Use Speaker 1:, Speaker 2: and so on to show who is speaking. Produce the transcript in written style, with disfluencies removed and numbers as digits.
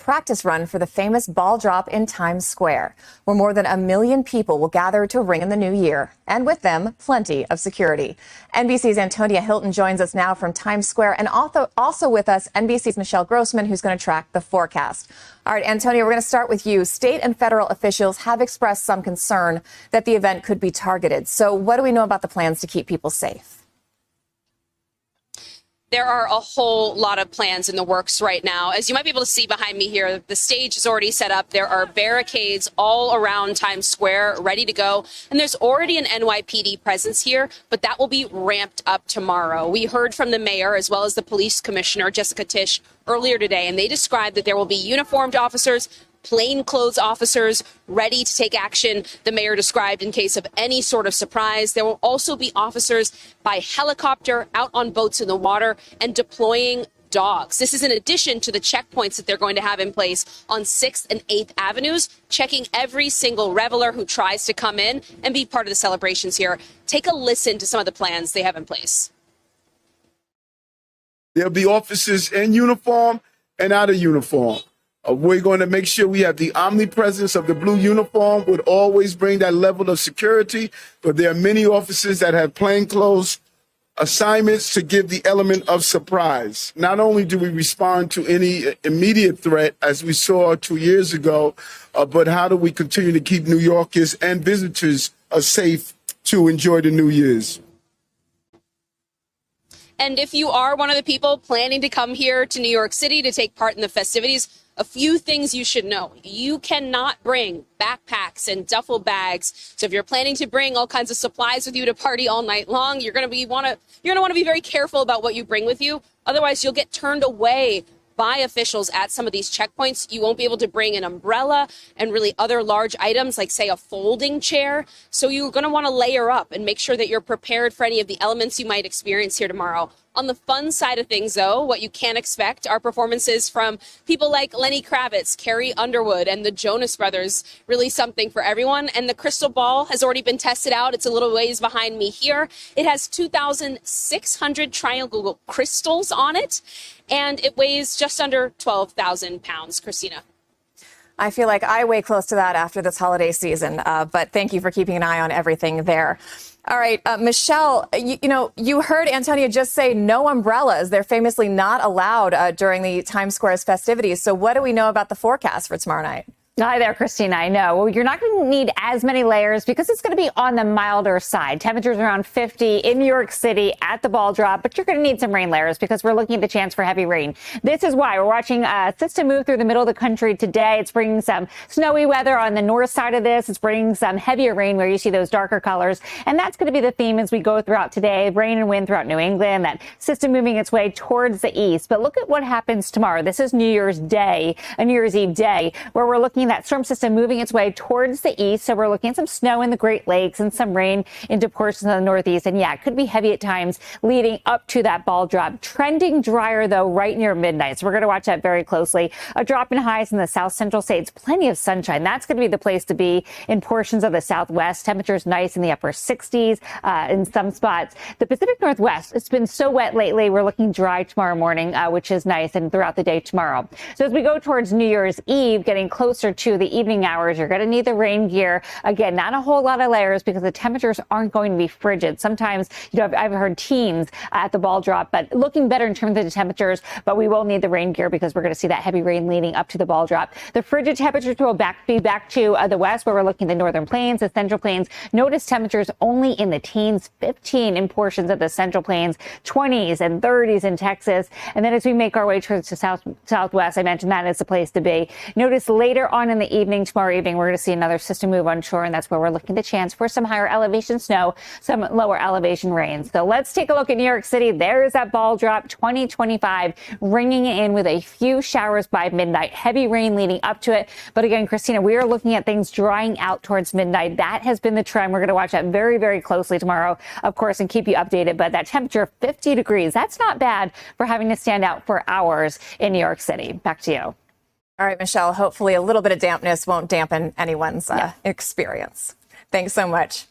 Speaker 1: practice run for the famous ball drop in Times Square, where more than 1 million people will gather to ring in the new year. And with them, plenty of security. NBC's Antonia Hylton joins us now from Times Square, and also with us, NBC's Michelle Grossman, who's going to track the forecast. All right, Antonia, we're going to start with you. State and federal officials have expressed some concern that the event could be targeted. So what do we know about the plans to keep people safe?
Speaker 2: There are a whole lot of plans in the works right now. As you might be able to see behind me here, the stage is already set up. There are barricades all around Times Square ready to go. And there's already an NYPD presence here, but that will be ramped up tomorrow. We heard from the mayor as well as the police commissioner, Jessica Tisch, earlier today, and they described that there will be uniformed officers, plainclothes officers ready to take action, the mayor described, in case of any sort of surprise. There will also be officers by helicopter out on boats in the water and deploying dogs. This is in addition to the checkpoints that they're going to have in place on 6th and 8th Avenues, checking every single reveler who tries to come in and be part of the celebrations here. Take a listen to some of the plans they have in place.
Speaker 3: There'll be officers in uniform and out of uniform. We're going to make sure we have the omnipresence of the blue uniform, would always bring that level of security. But there are many officers that have plainclothes assignments to give the element of surprise. Not only do we respond to any immediate threat, as we saw 2 years ago, but how do we continue to keep New Yorkers and visitors safe to enjoy the New Year's?
Speaker 2: And if you are one of the people planning to come here to New York City to take part in the festivities, a few things you should know. You cannot bring backpacks and duffel bags. So if you're planning to bring all kinds of supplies with you to party all night long, you're going to want to be very careful about what you bring with you. Otherwise, you'll get turned away by officials at some of these checkpoints. You won't be able to bring an umbrella and really other large items like, say, a folding chair. So you're going to want to layer up and make sure that you're prepared for any of the elements you might experience here tomorrow. On the fun side of things, though, what you can expect are performances from people like Lenny Kravitz, Carrie Underwood, and the Jonas Brothers. Really something for everyone. And the crystal ball has already been tested out. It's a little ways behind me here. It has 2,600 triangle crystals on it, and it weighs just under 12,000 pounds. Christina.
Speaker 1: I feel like I weigh close to that after this holiday season, but thank you for keeping an eye on everything there. All right, Michelle, you heard Antonia just say no umbrellas. They're famously not allowed during the Times Square's festivities. So what do we know about the forecast for tomorrow night?
Speaker 4: Hi there, Christina. I know. Well, you're not going to need as many layers because it's going to be on the milder side. Temperatures around 50 in New York City at the ball drop, but you're going to need some rain layers because we're looking at the chance for heavy rain. This is why we're watching a system move through the middle of the country today. It's bringing some snowy weather on the north side of this. It's bringing some heavier rain where you see those darker colors. And that's going to be the theme as we go throughout today. Rain and wind throughout New England, that system moving its way towards the east. But look at what happens tomorrow. This is New Year's Day, a New Year's Eve day, where we're looking that storm system moving its way towards the east. So we're looking at some snow in the Great Lakes and some rain into portions of the Northeast. And yeah, it could be heavy at times leading up to that ball drop. Trending drier, though, right near midnight. So we're going to watch that very closely. A drop in highs in the south central states. Plenty of sunshine. That's going to be the place to be in portions of the southwest. Temperatures nice in the upper 60s in some spots. The Pacific Northwest, it's been so wet lately. We're looking dry tomorrow morning, which is nice, and throughout the day tomorrow. So as we go towards New Year's Eve, getting closer to the evening hours, you're going to need the rain gear. Again, not a whole lot of layers because the temperatures aren't going to be frigid. Sometimes, I've heard teens at the ball drop, but looking better in terms of the temperatures, but we will need the rain gear because we're going to see that heavy rain leading up to the ball drop. The frigid temperatures will be back to the west, where we're looking at the northern plains, the central plains. Notice temperatures only in the teens, 15 in portions of the central plains, 20s and 30s in Texas. And then as we make our way towards the southwest, I mentioned that is the place to be. Notice later on in the evening, tomorrow evening, we're going to see another system move onshore, and that's where we're looking at the chance for some higher elevation snow, some lower elevation rain. So let's take a look at New York City. There's that ball drop 2025 ringing in with a few showers by midnight, heavy rain leading up to it. But again, Christina, we are looking at things drying out towards midnight. That has been the trend. We're going to watch that very, very closely tomorrow, of course, and keep you updated. But that temperature of 50 degrees, that's not bad for having to stand out for hours in New York City. Back to you.
Speaker 1: All right, Michelle, hopefully a little bit of dampness won't dampen anyone's experience. Thanks so much.